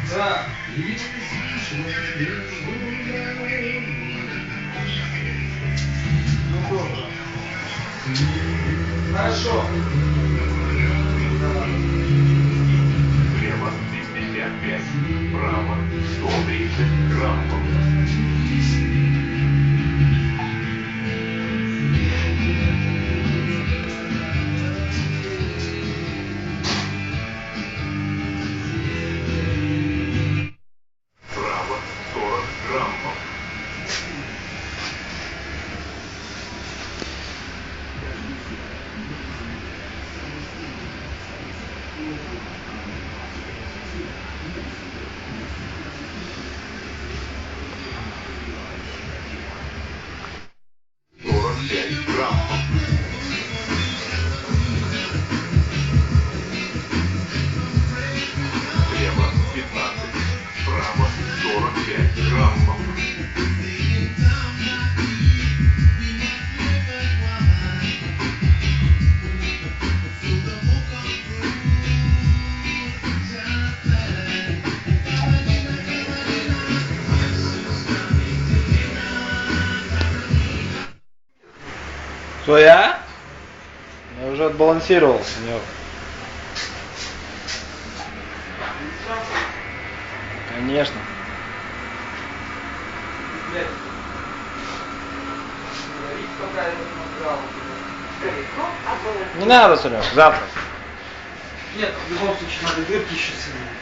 Да. Ну добро. Хорошо. Слева 55, право 130 граммов. Право 40 граммов. Граммов. Слева 15, право 45 граммов. Что я? Я уже отбалансировал у него. Конечно. Не надо, Серег, завтра. Нет, в любом случае надо дырки еще снимать.